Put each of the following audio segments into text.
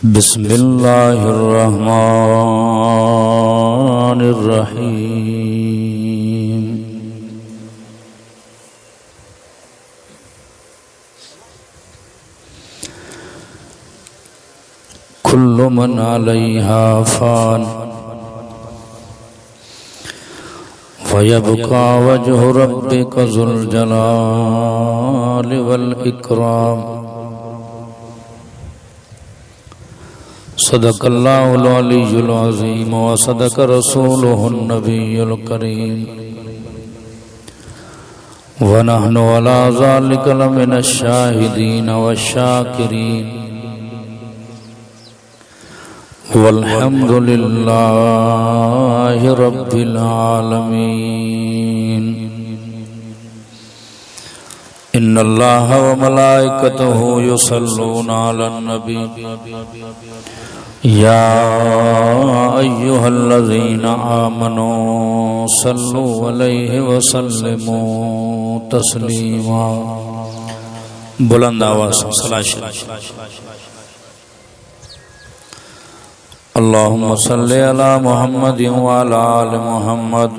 बिस्मिल्लाहिर्रहमानिर्रहीम। कुल्लु मन अलैहा फान वयब्का वजहु रब्बिका ज़ुल जलालि वल इकराम। सदक़ल्लाहुल अलीयुल अज़ीम व सदक़ रसूलुहुन नबियुल करीम व नहनु अला ज़ालिका लमिनश शाहिदीन वश्शाकिरीन वल्हम्दुलिल्लाहि रब्बिल आलमीन। इन्नल्लाह व मलाइकतहु युसल्लूना अलन नबी या अय्युहल्लज़ीना आमनू सल्लु अलैहि व सल्लिमू तस्लीमा। बुलंद आवाज़ से सलात। अल्लाहुम्मा सल्लि अला मुहम्मद व अला आलि मुहम्मद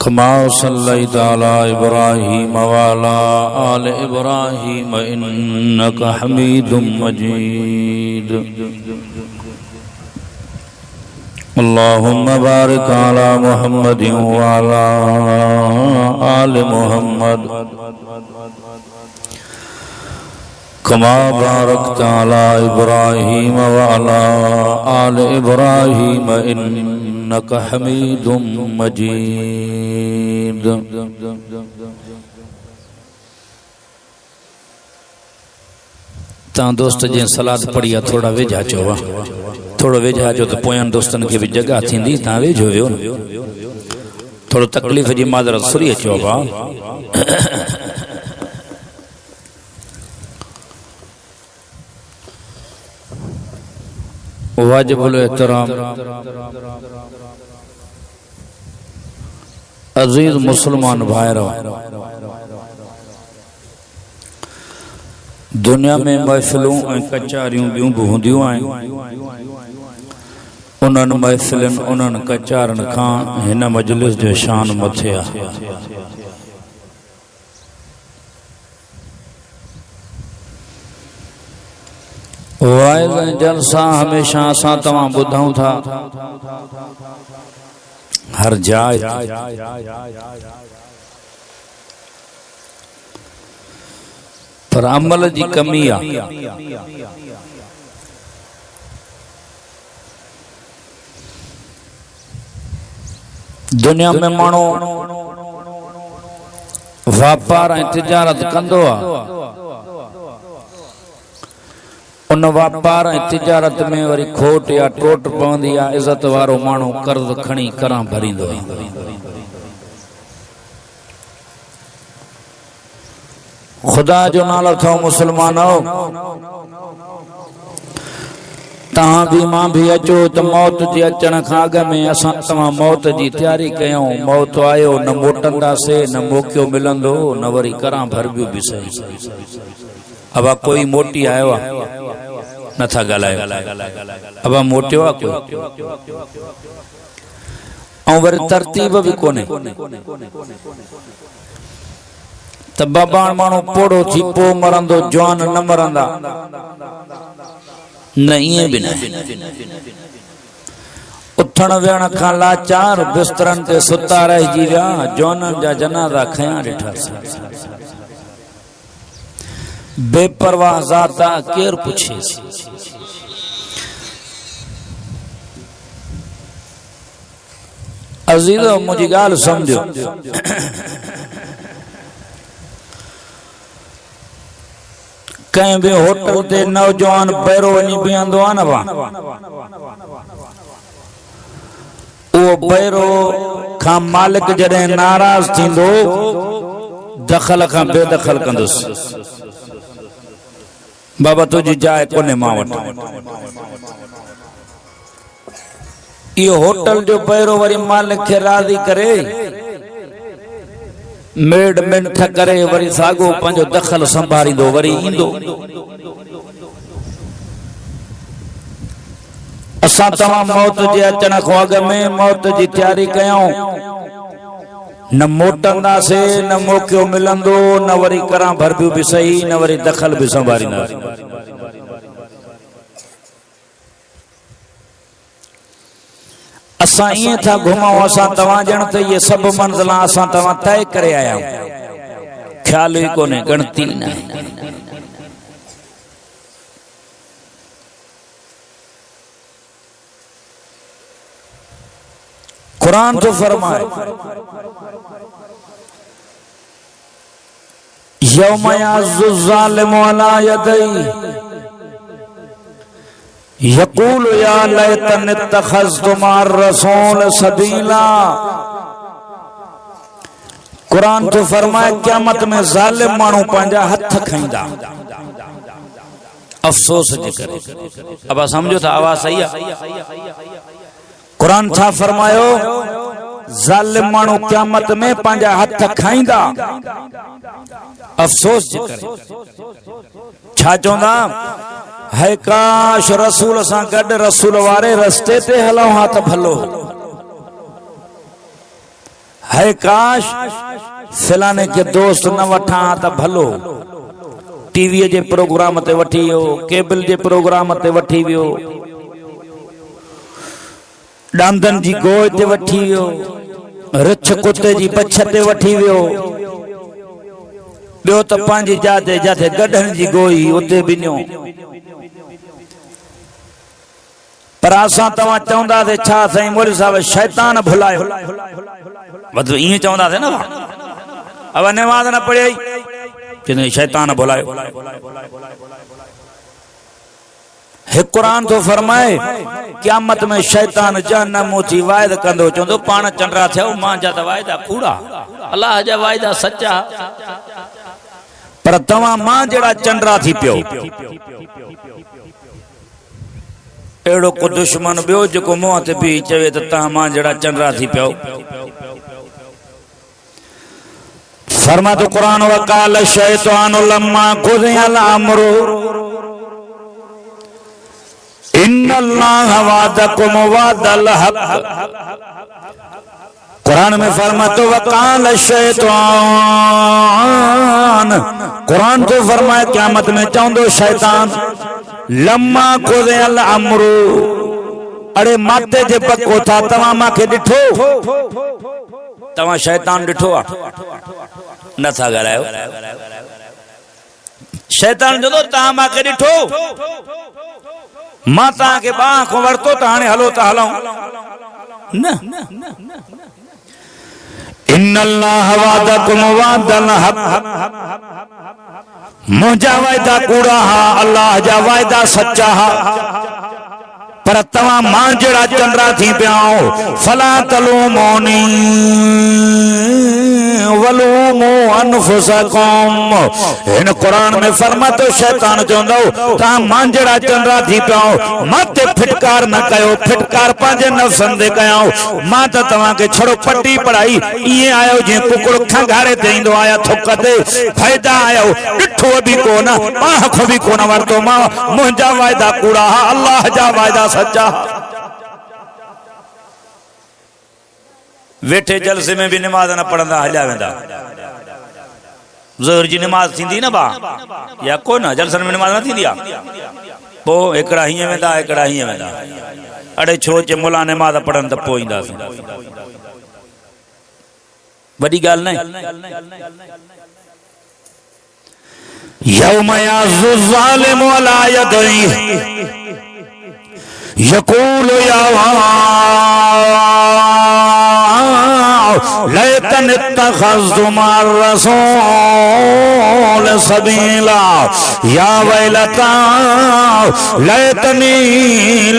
कमा सल्लैता अला इब्राहीम व अला आलि इब्राहीम इन्नका हमीदुम मजीद। अल्लाहुम्मा बारिक अला मुहम्मद व अला आलि मुहम्मद कमा बारकता अला इब्राहीम व अला आलि इब्राहीम इन्नका हमीदुम मजीद। तां दोस्त जे सलाद पढ़ी आहे थोड़ा वेझा अचो, थोड़ो वेझा अचो त पोयनि दोस्तनि खे बि जगह थींदी। तव्हां वेझो वियो न, थोड़ो तकलीफ़ जी माज़रत सुरी अचो भाउ। वाजिबुल एहतराम अजीज मुसलमान भाइरो, दुनिया में महफिलूं ऐं कचारियूं ॿियूं बि हूंदियूं आहिनि। उन्हनि महफिलनि उन्हनि कचारनि खां हिन मजलिस जो शान मथे आहे। वाइज़ ऐं जलसा हमेशा असां तव्हां ॿुधूं था हर जाइ, पर अमल जी कमी आहे। दुनिया में माण्हू वापार ऐं तिजारत कंदो आहे, उन वापार ऐं तिजारत में वरी खोट या टोट पवंदी आहे। इज़त वारो माण्हू कर्ज़ खणी करां भरींदो आहे। ख़ुदा जो नालो अथव मुसलमानो, तव्हां बि मां बि अचो त मौत जे अचण खां अॻु में असां तव्हां मौत जी तयारी कयूं। मौत आयो न मोटंदासीं, न मौक़ो मिलंदो, न वरी करां भरबियूं बि सही। अब कोई मोटी आयो आहे नथा ॻाल्हायो, अब मोटियो आहे कोई, ऐं वरी तरतीब बि कोन्हे त बाबाण माण्हू पोड़ो थी पोइ मरंदो, जवान न मरंदा, न ईअं बि न। उथण वेहण खां लाचार बिस्तरनि ते सुता रहिजी विया, जवाननि जा जनाज़ा खयां ॾिठासीं। बेपरवाह ज़ाता केर पुछे। अज़ीज़ो मुझी गाल समझो, कहीं भी होटल ते नौजवान पैरो वञी बीहंदो आहे न, वो पैरो खां मालिक जॾहिं नाराज़ थींदो दखल खां बेदखल कंदुसि। बाबा तुझी जाइ कोन्हे मां वटि। इहो होटल जो पैरो वरी मालिक खे राज़ी करे, मेड मिंठ करे वरी साॻो पंहिंजो दखल संभालींदो, वरी ईंदो। असां तव्हां मौत जे अचण खां अॻु में मौत जी तैयारी कयूं न मोटंदासीं न मौक़ो मिलंदो न वरी करां भरबियूं बि सही न वरी दखल बि संभालींदासीं असां ईअं था घुमूं असां तव्हां ॼण त इहे सभु मंज़िलां असां तव्हां तय करे आया आहियूं ख्याल ई कोन्हे गणती न कुरान तो फरमाए यौम यअज़्ज़ु ज़ालिमु अला यदैहि यक़ूल या लैतनी इत्तख़ज़्तु मअर रसूल सबीला। कुरान तो फरमाए क़यामत में ज़ालिम माण्हू पंहिंजा हथ खईंदा अफ़सोस जे करे। अब समझो था आवाज़ सही है? कुरान छा फरमायो ज़ालिम माण्हू क़यामत में पंहिंजा हथ खाईंदा अफ़सोस जे करे। छा चवंदा है काश रसूल सां गॾु रसूल वारे रस्ते ते हलूं हा त भलो है काश फलाने के दोस्त न वठां हा त भलो टीवी जे प्रोग्राम ते वठी वियो केबल जे प्रोग्राम ते वठी वियो डांदन जी गोय ते वठी वियो रिछ कुत्ते जी बछ ते वठी वियो ॿियो त पंहिंजी जाते जाते गॾनि जी गोई उते बिन्यो पर असां तव्हां चवंदासीं छा साईं मौलवी साहब शैतान भुलायो मतलब ईअं चवंदासीं न अब नमाज़ न पढ़ी चवंदा शैतान भुलायो। कुरान तो फरमाए क़यामत में शैतान जहन्नम थी वाइद कंदो चवंदो पाण चंडरा थियो मां जा त वाइदा कूड़ा अल्लाह जा वाइदा सच्चा पर तव्हां मां जहिड़ा चंडरा थी पियो अहिड़ो को दुश्मन ॿियो जेको मुंहं ते बि चवे त तव्हां मां जहिड़ा चंडरा थी पियो। फरमा तो कुरान वकाल शैतानु लम्मा क़ुदियल अम्रु इन्नल्लाह वादकुम वादल हक। कुरान में फरमातो वकाल शैतान कुरान तो फरमाए क़यामत में चवंदो शैतान लम्मा क़ुदियल अम्रु अरे माते जे पको था तव्हां मांखे ॾिठो तव्हां शैतान ॾिठो आहे नथा ॻाल्हायो शैतान चवंदो तव्हां मांखे ॾिठो मां तव्हांखे बाह खां वरितो त हाणे हलो त हलूं न इन्नल्लाह वादकुम वादल हक मुंहिंजा वाइदा कूड़ा हा अल्लाह जा वाइदा सच्चा हा पर तव्हां मां जहिड़ा चंडरा थी पिया फला तलूमूनी वलूमू अनफुसकुम। इन कुरान में फरमातो शैतान चवंदो तव्हां मां जहिड़ा चंडरा थी पिया मते फिटकार न कयो फिटकार पंहिंजे नफ़्सन ते कयो मां त तव्हांखे छड़ो पटी पढ़ाई ईअं आयो जीअं कुकुड़ खंगारे ते ईंदो आया थुक ते फ़ाइदा आयो ॾिठो बि कोन बाह खां बि कोन वरितो मां मुंहिंजा वाइदा कूड़ा हा अल्लाह जा वाइदा सच्चा। वेठे जलसे में भी नमाज न पढ़ंदा हलिया वेंदा ज़ोहर जी नमाज थींदी न बा या कोन जलसन में नमाज न थींदी आहे पोइ हिकिड़ा हीअं वेंदा हिकिड़ा हीअं वेंदा अड़े छो चे मुला नमाज पढ़नि त पोइ ईंदासीं वॾी ॻाल्हि न यौम यअज़्ज़ु ज़ालिमु अला यदैहि यक़ूलु या लैतनी इत्तख़ज़्तु मअर रसूल सबीला या वैलता लैतनी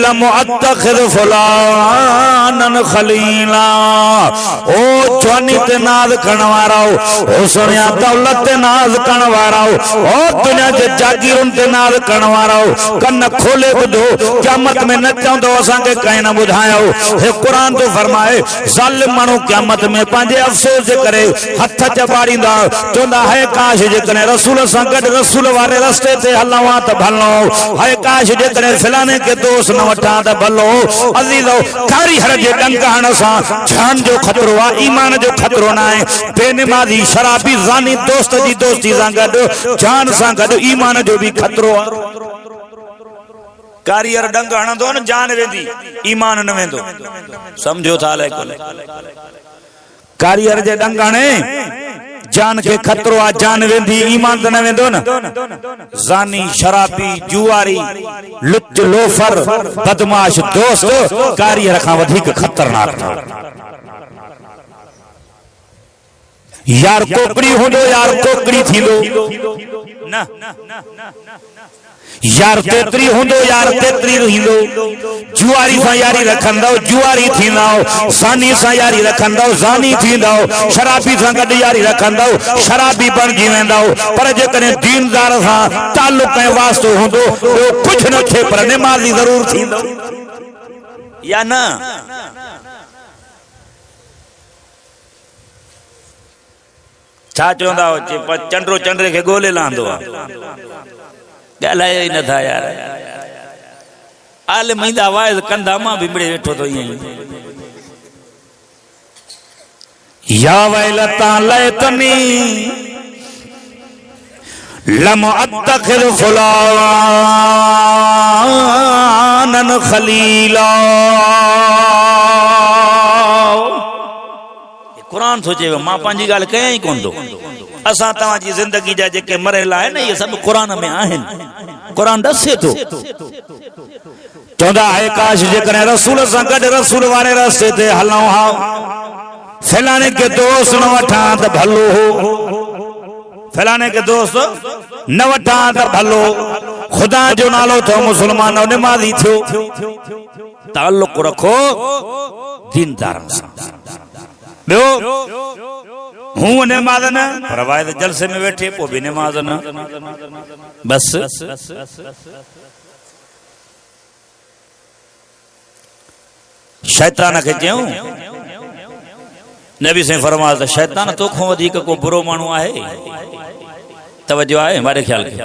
लम अत्तखिज़ फुलानन खलीला। ओ जवानी ते नाज़ करण वारो ओ सोनिया दौलत ते नाज़ करण वारो ओ दुनिया जे जागीरुनि ते नाज़ करण वारो कन खोले ॿुधो क़यामत में न चवंदो असांखे कंहिं न ॿुधायो। हे कुरान तो फरमाए ज़ालिम माण्हू क़यामत में पंहिंजे अफ़सोस जे करे हथ चबाड़ींदा चवंदा है काश जेकॾहिं रसूल सां गॾु रसूल वारे रस्ते ते हलूं हा त भलो है काश जेकॾहिं फलाणे के दोस्त न वठां त भलो अज़ीज़ो कारीहर जे डंगण सां जान जो खतरो आहे ईमान जो खतरो न आहे बेनमाज़ी शराबी ज़ानी दोस्त जी दोस्ती सां गॾु जान सां गॾु ईमान जो भी खतरो आहे कारीगर डंग हणंदो न जान वेंदी ईमान न वेंदो समझो था कारीगर जे डंग हणे जान के खतरो आ जान वेंदी ईमान त न वेंदो न ज़ानी शराबी जुआरी लुच लोफर बदमाश दोस्त कारीगर खां वधीक खतरनाक यार कोकड़ी होंदो यार कोकड़ी थींदो न यार तेतरी होंदो यार तेतरी रहिंदो जुआरी सां यारी रखंदो जुआरी थींदो ज़ानी सां यारी रखंदो ज़ानी थींदो शराबी सां गॾु यारी रखंदो शराबी बणिजी वेंदो पर जेकॾहिं दीनदार सां ताल्लुक़ ऐं वास्तो हूंदो ॿियो कुझु न थिए पर निमाज़ी ज़रूर थींदो या न छा चवंदा चंडो चंडे खे ॻोल्हे लांदो आहे ॻाल्हायो ई नथा यार आल महींदा वाइज़ कंदा मां भी मिड़े वेठो तो ईअं या वैलता लैतनी लम अत्तखिज़ फुलानन खलीला कुरान सोचे मां पंहिंजी ॻाल्हि कयां ई कोन थो असां तव्हांजी ज़िंदगी जा जेके मरियल आहिनि इहे सभु क़ुरान में आहिनि क़ुरान दसे थो चवंदा है काश जेकॾहिं रसूल सां गॾु रसूल वारे रस्ते ते हलूं हा फलाणे के दोस्त न वठां त भलो हो फलाणे के दोस्त न वठां त भलो ख़ुदा जो नालो थियो मुस्लमान निमाज़ी थियो ताल्लुक़ रखो दीनदारनि सां ॿियो हूं नमाज़ न पर वाइद जलसे में वेठे पोइ भी नमाज़ न बस शैतान खे चयूं नबी से फरमाया त शैतान तोखों वधीक को बुरो माण्हू आहे तवज्जो आहे हमारे ख्याल के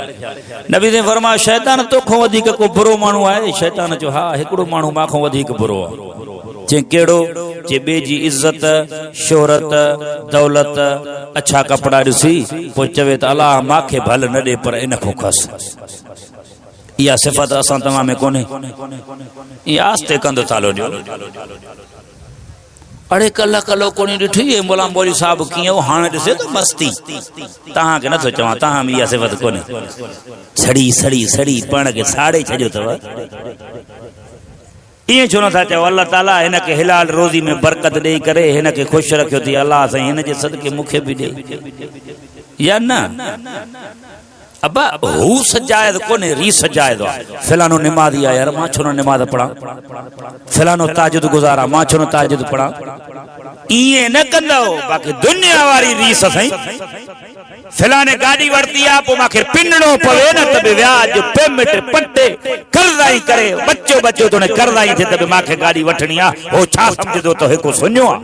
नबी से फरमाया शैतान तोखों वधीक को बुरो माण्हू आहे शैतान जो हा हिकिड़ो माण्हू माखों वधीक बुरो आहे जे केड़ो जे बे जी इज्जत शोहरत दौलत अच्छा कपड़ा ॾिसी पोइ चवे त अल्लाह माखे भल न ॾे पर इन खां खस इहा सिफ़त असां तव्हां में कोन्हे इहा आस्ते कंदो तालो ॾियो अड़े कल्ह कलो कोन्हे ॾिठी मोला मौली साहब कीअं हाणे ॾिसे त मस्ती तव्हांखे नथो चवां तव्हां में इहा सिफ़त कोन्हे सड़ी सड़ी सड़ी पाण खे साड़े छॾियो अथव इं छो नथा चओ अल्लाह ताला हिन खे हिलाल रोज़ी में बरकत ॾेई करे हिन खे ख़ुशि रखियो थी अल्लाह साईं हिन जे सदके मूंखे बि ॾे या न अबा हू सजायद कोन्हे री सजायद आहे फलानो निमाज़ी आहे यार मां छो न निमाज़ पढ़ां फलानो ताजुद गुज़ारा मां छो न ताजुद पढ़ां इएं न कंदो बाक़ी दुनिया वारी रीस साईं फलाने गाड़ी वरती आ पो माखे पिनणो पवे न तबे व्याज पेमेंट पट्टे कर्जाई करे बच्चो बच्चो तोने कर्जाई थे तबे माखे गाड़ी वठणी आ ओ छा समझदो तो हिको सुन्यो आ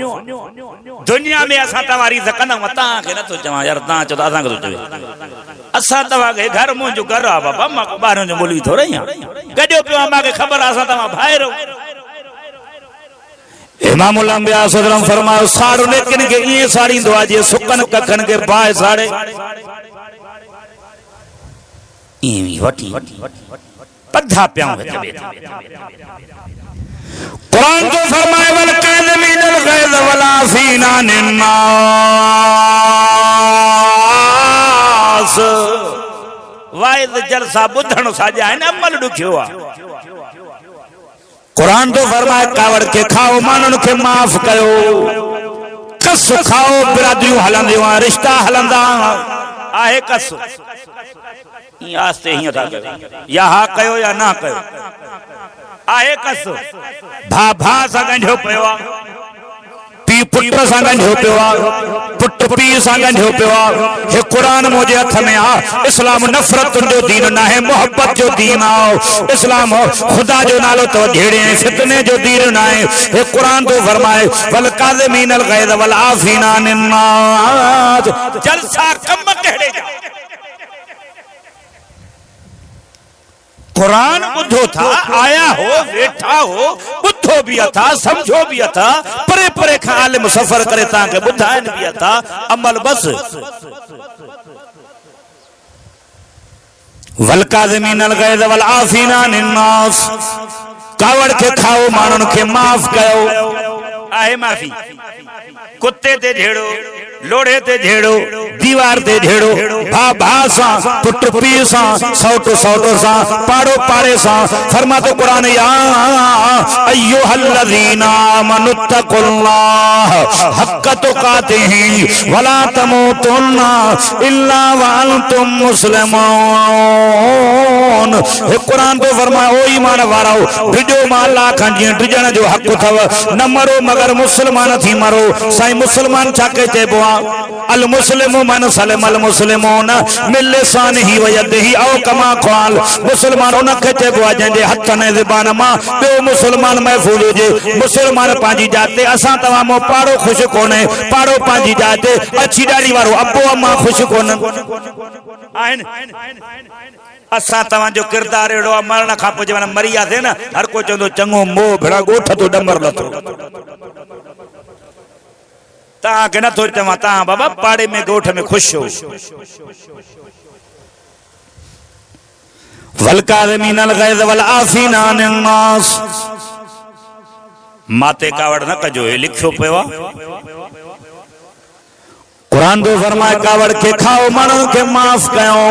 दुनिया में असा तवारी सकना मता के न तो चवा यार ता चो असा को चवे असा तवा के घर मुंजो घर आ बाबा मा को बाहर जो बोली थोरे या गड्यो पियो माखे खबर असा तवा भाईरो इमामुल अंबिया सल्लल्लाहु फरमायो साड़ो लेकिन के ये साड़ींदो आ जे सुकन कखन के बाय साड़े ईवी वटी पधा प्याऊ चबे कुरान तो फरमाए वल काज़मीनल गैज़ वला फीना निन्नास वाइद जलसा बुधण साजा है न अमल दुखियो आ कुरान तो फरमाए कावड़ के खाओ मानन के माफ कयो कस खाओ बिरादरियूं हलंदियूं रिश्ता हलंदा आहे कस ई आस्ते हीअं था कयो या हा कयो या ना कयो आहे कस भा भा सां गंढियो पियो आहे पीउ पुट सां गंढियो पियो आहे, पुट पीउ सां गंढियो पियो आहे। हे क़ुरान मुंहिंजे हथ में आहे। इस्लाम नफ़रत जो दीन न आहे, मोहब्बत जो दीन आहे। इस्लाम खुदा जो नालो तो झेड़े ऐं फितने जो दीन न आहे। हे क़ुरान तो फरमाए वल काज़िमीनल ग़ैज़ वल आफ़ीना अनिन नास। जलसा कम कहिड़े जा कुरान बुधो था, आया हो, वेठा हो, बुधो भी था, समझो भी था, परे परे खां आलिम सफर करे ताके बुधाइन भी था, अमल बस। वल काज़िमीनल ग़ैज़ वल आफ़ीना अनिन नास। कावड़ के खाओ, माण्हुनि खे माफ़ कयो। आहे माफ़ी। कुत्ते ते झेड़ो, लोढ़े ते झेड़ो, दीवार ते झेड़ो, भा भा सां, पुट पीउ सां, सौट सौट सां, पाड़ो पाड़े सां। फरमातो कुरान या अय्युहल्लज़ीना आमनुत्तकुल्लाह हक़्क़ तुक़ातिही वला तमूतुन्ना इल्ला व अंतुम मुस्लिमून। हे कुरान तो फरमाए ओ ईमान वारो, डिजो मां अल्लाह खां जीअं डिजण जो हक़ अथव, न मरो मगर मुस्लमान थी मरो। साईं मुस्लमान छा के चइबो आहे? अल मुस्लिमु मन सलम अल मुस्लिमून मिन लिसानिही व यदिही औ कमा क़ाल। मुस्लमान उन खे चइबो आहे जंहिंजे हथ ऐं ज़बान मां ॿियो मुस्लमान महफ़ूज़ हुजे। मुस्लमान पंहिंजी जात ते, असां तव्हां मो पाड़ो ख़ुशि कोन्हे, पाड़ो पंहिंजी जात ते, अछी ॾाढ़ी वारो अबो अम्मा ख़ुशि कोन्हनि आहिनि। असां तव्हांजो किरदारु अहिड़ो आहे, मरण खां पोइ जॾहिं मरी वियासीं न, हर को चवंदो चङो मोह भेड़ा ॻोठ तो डंबर लथो। तव्हांखे नथो चवां, तव्हां बाबा पाड़े में ॻोठ में ख़ुशि हो। वल काज़िमीनल ग़ैज़ वल आफ़ीना अनिन नास। माते कावड़ न कजो, हे लिखियो पियो आहे। कुरान तो फरमाए कावड़ खे खाओ, माण्हुनि खे माफ़ कयो।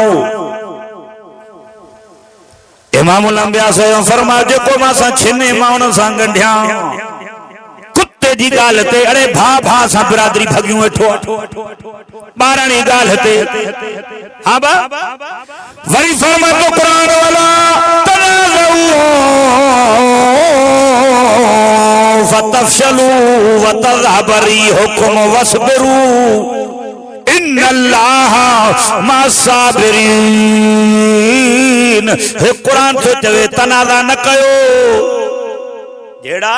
इमामुल अंबिया सां फरमाए जेको मां सां छिने मां उन सां गंढिया। कुत्ते जी ॻाल्हि ते अरे भा भा सां बिरादरी भगियूं वेठो, ॿारणी ॻाल्हि ते। हा बा वरी फरमातो कुरान वाला तनाज़ऊ फतफशलू व तज़हब रिहुकुम वस्बिरू इन्नल्लाह मस्साबिरीन। हे कुरान तो चवे तनाज़ा न कयो। जेड़ा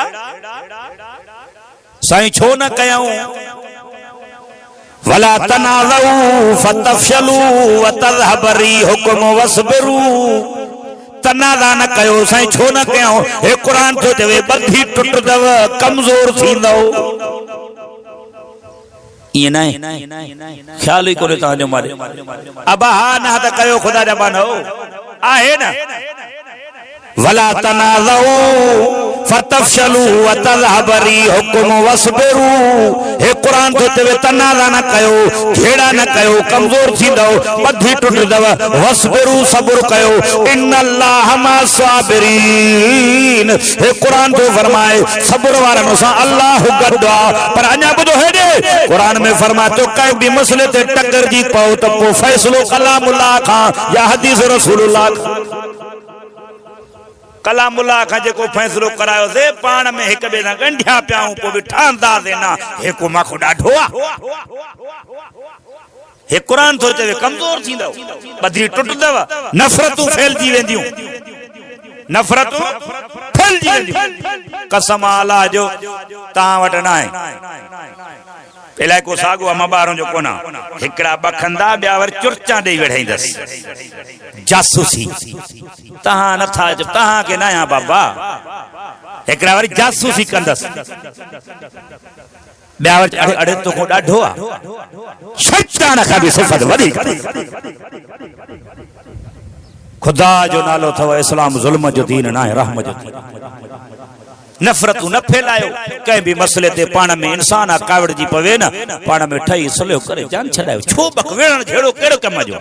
साईं छो न कयूं? वला तनाज़ऊ फतफशलू व तज़हब रिहुकुम वस्बिरू। तनाज़ा न कयो, साईं छो न कयूं? हे कुरान तो चवे बंधी टुटदव, कमज़ोर थींदव। ये नहीं ख्याल ही कोने तव्हांजो मारे। अब हा न त कयो, खुदा जा बानो आहे न। वला तनाज़ऊ फतफशलू व तज़हब रिहुकुम वस्बिरू। हे कुरान तो चवे तनाज़ा न कयो, घेड़ा न कयो, कमज़ोर थींदव, बधी टुटदव। वस्बिरू सब्र कयो, इन्नल्लाह मस्साबिरीन। हे कुरान तो फरमाए सब्र वारनि सां अल्लाह गॾु आहे। पर अञा ॿुधो हेॾे कुरान में फरमातो कंहिं बि मसइले ते टकरजी पओ त पोइ फ़ैसिलो कलामुल्लाह खां या हदीस रसूलुल्लाह खां। कलामुल्लाह खां जेको फ़ैसिलो करायोसीं, पाण में हिक ॿिए सां गंढिया पियाऊं, पोइ बि ठहंदासीं न। हे को माखो ॾाढो आहे। हे कुरान थो चवे कमज़ोर थींदव, बदरी टुटदव, नफ़रतूं फैलजी वेंदियूं, नफ़रतूं फैलजी वेंदियूं। कसम अल्लाह जो तव्हां वटि न आहे। पहले को सागो अमा ॿारनि जो कोना, हिकिड़ा बखंदा, ॿिया वरी चुरचा ॾेई वेठाईंदसि। जासूसी तव्हां नथा, तव्हां के न आहियां बाबा। हिकिड़ा वरी जासूसी कंदसि, ॿिया वरी अड़े अड़े तोखो ॾाढो आहे। शैतान खां बि सिफ़त वधीक। खुदा जो नालो अथव इस्लाम ज़ुल्म जो दीन न आहे, रहम जो दीन। नफ़रतूं न फैलायो कंहिं बि मसइले ते। पाण में इंसान आहे, कावड़जी पवे न, पाण में ठही सुलियो करे जान छॾायो। छो बक वेड़ण झेड़ो कहिड़ो कम जो?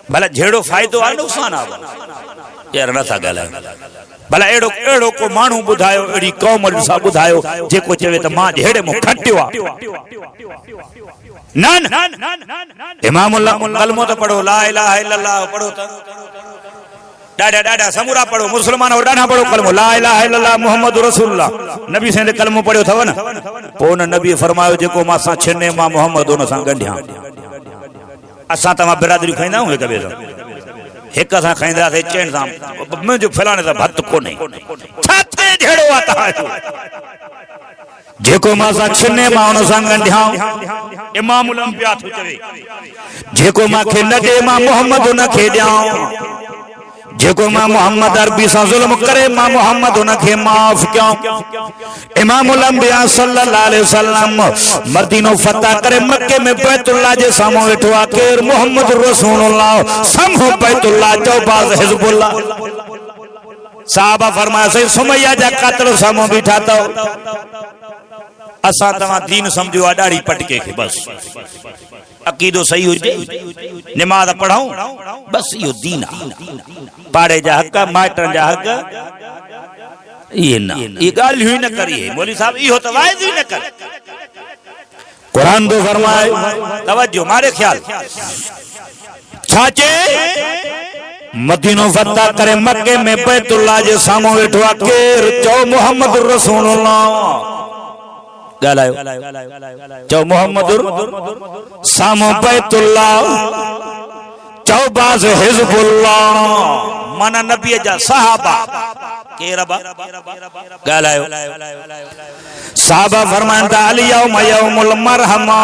भला झेड़ो फ़ाइदो आहे, नुक़सान आहे? यार नथा ॻाल्हायो। भला अहिड़ो अहिड़ो को माण्हू ॿुधायो, अहिड़ी क़ौम सां ॿुधायो जेको चवे त मां झेड़े मूं खटियो आहे। न, इमामुल कलमो त पढ़ो, ला इलाहा इल्लल्लाह पढ़ो त डाडा डाडा समूरा पढ़ो मुसलमान और डाडा पढ़ो कलमो ला इलाहा इल्लल्लाह मुहम्मदुर रसूलुल्लाह नबी से कलमो पढ़ियो थव न पोइ न नबी फरमायो जेको मां सां छिने मां मोहम्मद उन सां गंढिया असां तव्हां बिरादरी खाईंदा आहियूं हिक ॿिए सां हिक सां खाईंदासीं चइण सां मुंहिंजो फलाणे सां भत कोन्हे छा थे जहिड़ो आहे तव्हांजो जेको मां सां छिने मां उन सां गंढिया इमाम उलंबिया थो चवे जेको मूंखे न ॾे मां मोहम्मद उन खे ॾियां जेको मां मोहम्मद अरबी सां ज़ुल्म करे मां मोहम्मद उन खे माफ़ कयां इमाम उलंबिया सल्लल्लाहु अलैहि वसल्लम मदीनो फतह करे मक्के में बैतुल्लाह जे साम्हूं वेठो आहे केर मोहम्मद रसूलुल्लाह साम्हूं बैतुल्लाह चौबाज़ हिज़बुल्लाह साहबा फरमाया सही सुमैया जा कातिल साम्हूं बीठा अथव असां तव्हां दीन समझो आहे ॾाढ़ी पटके खे बस अकीदो सही हुजे नमाज पढ़ाऊं बस इहो दीन आहे पाड़े जा हक़ माइटनि जा हक़ ये न ये ॻाल्हियूं ही न करिए मौलवी साहब इहो त वाइज़ ही न कर कुरान तो फरमाए तवज्जो मारे ख्याल छा चे मदीनो फतह करे मक्के में बैतुल्लाह जे साम्हूं वेठो आहे केर चओ मोहम्मद रसूलुल्लाह ॻाल्हायो चओ मोहम्मद साम्हूं बैतुल्लाह चौबाज़ हिज़बुल्लाह माना नबीअ जा सहाबा केर बा ॻाल्हायो साहबा फरमाइनि था अल यौम यौमुल मरहमा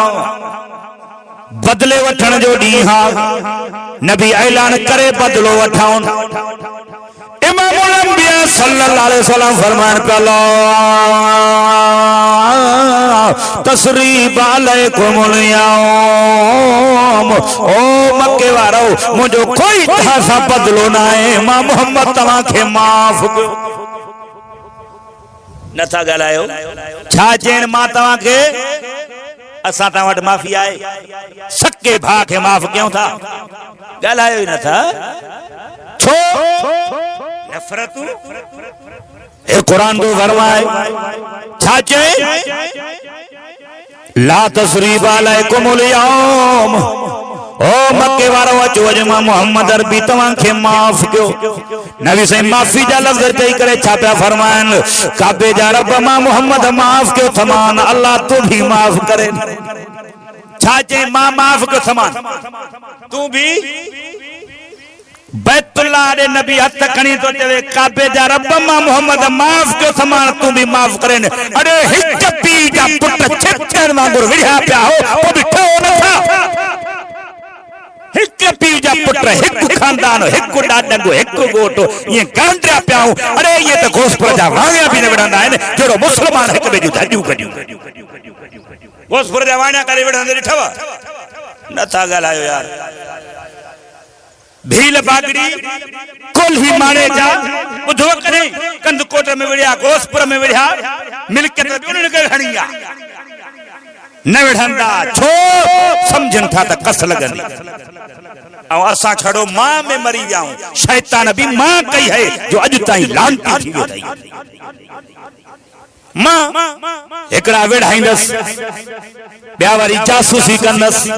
बदले वठण जो ॾींहुं आहे नबी ऐलान करे बदलो वठूं इमाम उलंबिया सल्लल्लाहु अलैहि वसल्लम फरमाइनि पिया तसरीब अलैकुमुल यौम ओ मक्के वारो मुझो कोई तव्हां सां बदलो न आहे मां मोहम्मद तव्हांखे माफ़ कयो नथा ॻाल्हायो छा चइनि मां तव्हांखे असां तव्हां वटि माफ़ी आहे सके भाउ खे माफ़ कयूं था ॻाल्हायो ई नथा छो नफ़रत ए कुरान तो फरमाए छा चए ला तसरीब अलैकुमुल यौम ओ मक्के वारो अचो अॼु मां मोहम्मद अरबी तव्हांखे माफ़ कयो नबी साईं माफ़ी जा लफ़्ज़ चई करे छा पिया फरमाइनि काबे जा रब मां मोहम्मद माफ़ कयो थमान अल्लाह तू भी माफ़ करे छा चई मां माफ़ कयो थमान तू भी बैतुल्लाह रे नबी हथ खणी तो चवे काबे जा रब मां मोहम्मद माफ़ कयो थमान तू भी माफ़ करे अरे हिक पी जा पुट छेछण वांगुरु विढ़िया पिया हो तो भी ठो नथा हिक पी जा पुट हिक खानदान हिक ॾाॾंगो हिक गोटो ये गांडरा पियाऊं अरे ये तो घोसपुर जा वाणिया भी न विढ़ंदा आहिनि जहिड़ो मुसलमान हिक ॿिए जूं धॼियूं कढियूं घोसपुर जा वाणिया करे विढ़ंदे ॾिठव नथा ॻाल्हायो यार भील बागड़ी कोल्ही माणे जा ॿुधो करे कंदकोट में विढ़िया घोसपुर में विढ़िया मिल्कियत बि उन्हनि खे खणी आ न विढ़ंदा छो समझनि था त कस लॻंदी ऐं असां छड़ो मां में मरी विया आहियूं शैतान भी मां कई है जो अॼु ताईं लानती थी वियो अथई मां हिकिड़ा विढ़ाईंदसि ॿिया वरी जासूसी कंदसि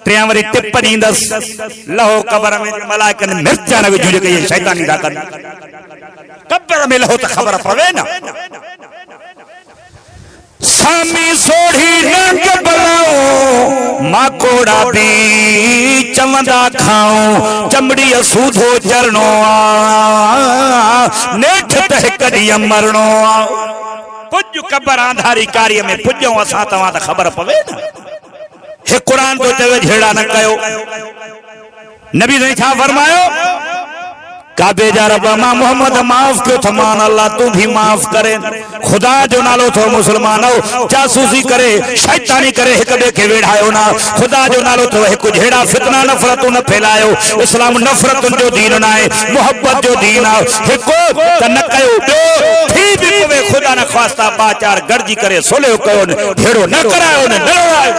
टियां वरी टिप ॾींदसि लहो क़बर में मलाइकनि मिर्चा न विझूं जेके इहे शैतानी था कनि क़बर में लहो त ख़बर पवे न सामी सोढ़ी रंग बलाओ माकोड़ा भी चवंदा खाऊं चमड़ी सूधो चरणो नेठ त हिक ॾींहुं मरणो पुज क़बर आंधारी कार्य में पुजऊं असां तव्हां त ख़बर पवे न हे क़ुरान तो चवे झेड़ा न कयो नबी ने छा फरमायो काबे जा रब मां मोहम्मद माफ़ कयो थमान अल्लाह तू भी माफ़ करे खुदा जो नालो थो मुसलमानो जासूसी करे शैतानी करे हिक ॿिए खे वेढ़ायो ना खुदा जो नालो थो हिकु झेड़ा फितना नफ़रतूं न फैलायो इस्लाम नफ़रतुनि जो दीन न आहे मोहब्बत जो दीन आहे हिकु त न कयो ॿियो थी बि पवे खुदा न ख़्वास्ता ॿ चार गॾिजी करे सोलियो कयो झेड़ो न करायो न लड़ायो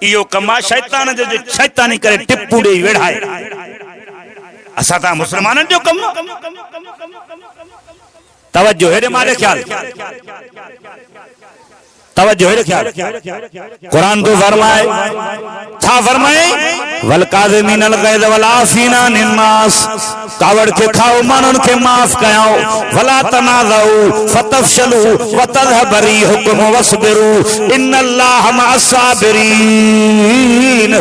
इहो कमु आहे शैतान जो शैतानी करे टिपूं ॾेई वेढ़ाए असां ता मुसलमाननि जो कमु तवज्जो हेॾे मारे ख्याल तवज्जो हेॾे ख्याल कुरान तो फरमाए छा फरमाए वल काज़िमीनल ग़ैज़ वल आफ़ीना अनिन नास कावड़ के खाओ मानुन के माफ कयो वला तनाज़उ फतफशलु व तज़हब रिहुकुम वस्बिरु इन्नल्लाह मअस साबिरीन।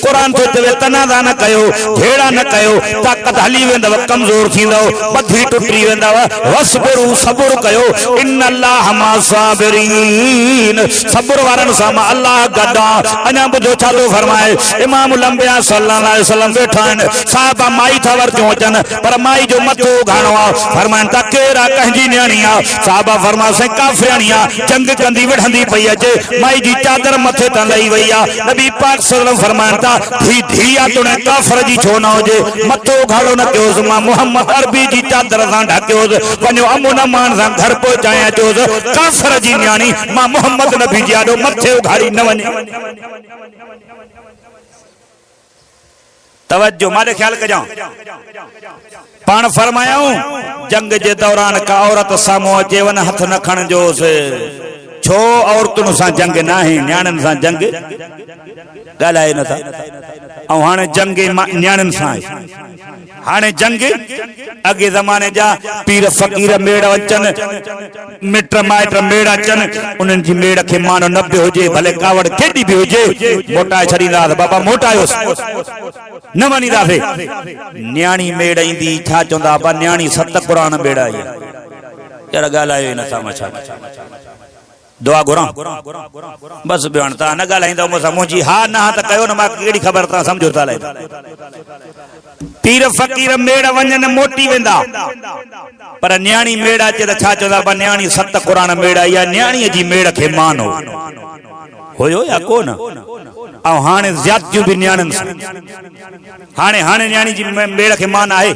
कुरान तो चवे तनाज़ा न कयो झेड़ा न कयो ताकत हली वेंदव कमजोर थींदव बधी टुटी वेंदव वस्बिरु सब्र कयो इन्नल्लाह मअस साबिरीन। सब्र वारन सां अल्लाह गदा। अना बुझो छा तो फरमाए इमाम लंबिया सल्लल्लाहु अलैहि वसल्लम बैठा आहिनि साहबा माई था वर क्यों अचन पर माई जो मथो घाणो आ फरमाइन ता केरा कंहिंजी न्याणी आ साहबा फरमा से काफिराणी आ जंग कंदी विढ़ंदी पई अचे माई जी चादर मथे ता लई वई आ नबी पाक सल्लल्लाहु फरमाइन ता धी आ तुने काफिर जी छो न होजे मथो घाड़ो न कयोस मां मोहम्मद अरबी जी चादर सां ढकियोस वञो अमुन मान सां घर पहुचाए अचोस काफिर जी न्याणी मां मोहम्मद नबी जी आडो मथे उघाड़ी न वञे। तवज्जो मारे ख्याल कजो पान फरमायाऊं जंग जे दौरान का औरत सामो अचे वन हथ न खणजोस छो औरतुन सां जंग ना है न्याणन सां जंग गालाए न था और हाने जंग न्याणन सां हाने जंग अगे जमाने जा पीर फकीर मेड़ अचन मिट माइट मेड़ अचन उन्हनि जी मेड़ के मानो न बि हुजे भले कावड़ केडी भी हुजे मोटाए छड़ींदा बाबा मोटायोस न मनीदासीं न्याणी मेड़ ईंदी छा चवंदा बा न्याणी सत कुरान मेड़ आई यार ॻाल्हायो ई नथा मछा दुआ घुरां बस ॿियो ता न ॻाल्हाईंदव मूंसां मुंहिंजी हा न हा त कयो न मां कहिड़ी ख़बर तव्हां सम्झो था पीर फकीर मेड़ वञन मोटी वेंदा पर न्याणी मेड़ अचे त छा चवंदा बा न्याणी सत कुरान मेड़ आई आहे न्याणीअ जी मेड़ खे मान हुयो या कोन ऐं हाणे ज़्यादतियूं बि न्याणियुनि सां हाणे हाणे न्याणी जी मेड़ खे मान आहे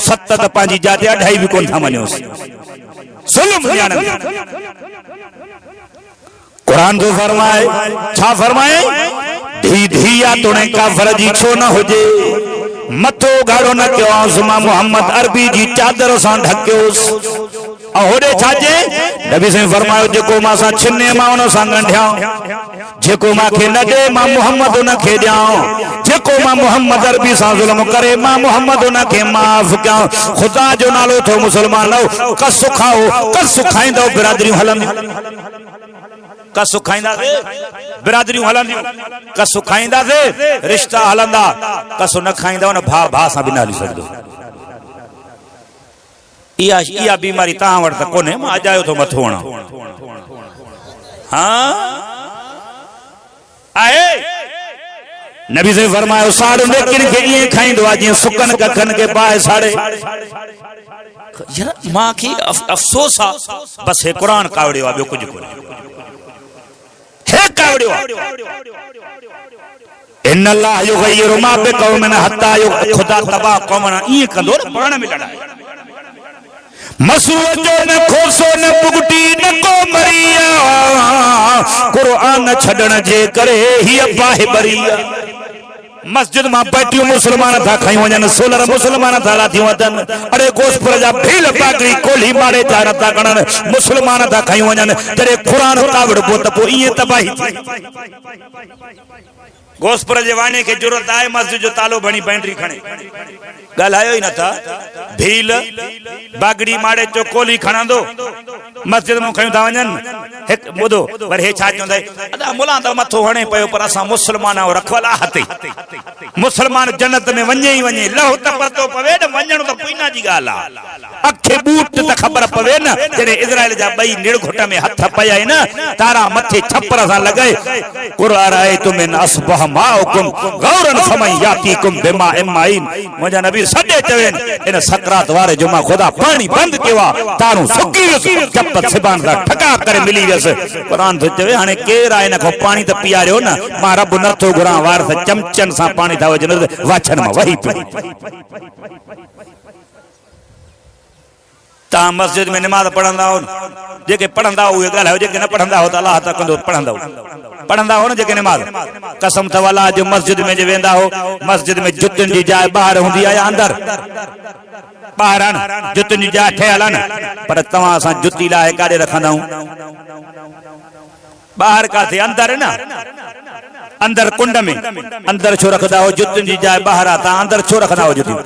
सत त पंहिंजी जाते अढाई बि कोन था मञोसि ज़ुल्म न्याणियुनि कुरान तो फरमाए छा फरमाए धी धिया तुणे काफिर जी छो न हुजे मथो घाड़ो न कयोस मां मोहम्मद अरबी जी चादर सां ढकियोस और होड़े छाजे नबी से फरमायो जेको मां सां छिने मां उन सां गंढिया जेको मां के न दे मां मोहम्मद उन के ॾियां जेको मां मोहम्मद अरबी सां ज़ुल्म करे मां मोहम्मद उन के माफ कयां खुदा जो नालो थो मुसलमान लो कस खाओ कस खाइंदो बिरादरियूं हलंदियूं कसु खाईंदासीं बिरादरियूं हलंदियूं कसु खाईंदासीं रिश्ता हलंदा कसु न खाईंदा न भाउ भाउ सां बि न हली सघंदो इहा बीमारी तव्हां वटि त कोन्हे मां अजायो थो मथो हणां हा आहे नबी से फरमायो साड़ो लेकिन के ईअं खाईंदो आहे जीअं सुकनि कखनि खे पाए साड़े मां खे अफ़सोस आहे बसि हे क़ुर कावड़ियो आहे ॿियो कुझु कोन्हे इन अल्लाह युगय्यिरु मा बिक़ौमिन हत्ता खुदा तबाह क़ौमन ईअं कंदो न पाण में लड़ाए मसूअ जो न खोसो न पुगटी न को मरिया क़ुरान छडण जे करे ही बाहि बरिया मस्जिद में बैठियूं मुसलमान था खई वञनि सोलर मुसलमान था लाथी वञनि अरे गोसपुर जा भील पागड़ी कोली मारे था नथा खणनि मुसलमान था खई वञनि जॾहिं क़ुरान कावड़बो त पोइ ईअं तबाही गोसपुर जे वाणे खे जरूरत आहे मस्जिद जो तालो भणी बैटरी खणे ॻाल्हायो ई नथा भील बागड़ी मारे चो कोली खणंदो मस्जिद में खयूं था वञनि हिकु ॿुधो पर हे छा चवंदा अदा मुला त मथो हणे पियो पर असां मुसलमान आहियूं रखवल आहे मुसलमान जन्नत में वञे ई वञे लहू त पतो पवे न वञणो त पुइना जी ॻाल्हि आहे अखे बूट त ख़बर पवे न जॾहिं इज़राइल जा ॿई निड़घुट में हथ पिया आहिनि तारा मथे छपर सां लॻे क़ुरान आहे तुमिन असबह माउकुम गौरन फमन यातीकुम बिमा इमाइन मुंहिंजा नबी सॾे चवनि इन सकरात वारे जो मां ख़ुदा पाणी बंदि कयो आहे तारूं सुकी वियुसि जब तक सिबान सां ठका करे मिली वियसि क़ुरान थो चवे हाणे केरु आहे हिन खां पाणी त पीआरियो न मां रब नथो घुरां वार त चमचनि सां पाणी था विझनि वाछनि मां वही पियो तव्हां मस्जिद में निमाज़ पढ़ंदा हो जेके पढ़ंदा उहे ॻाल्हायो जेके न पढ़ंदा हो त अलाह त कंदो पढ़ंदा हो न जेके निमाज़ कसम अथव अलाह जो मस्जिद में जे वेंदा हो मस्जिद में जुतियुनि जी जाइ ॿाहिरि हूंदी आहे अंदरि ॿाहिरि जुतियुनि जी जाइ ठहियल आहे न पर तव्हां असां जुती लाहे काॾे रखंदा आहियूं ॿाहिरि काथे अंदरि न अंदर कुंड में अंदर छो रखदा हो जुतियुनि जी जाइ ॿाहिरि आहे तव्हां अंदर छो रखदा हो जुतियूं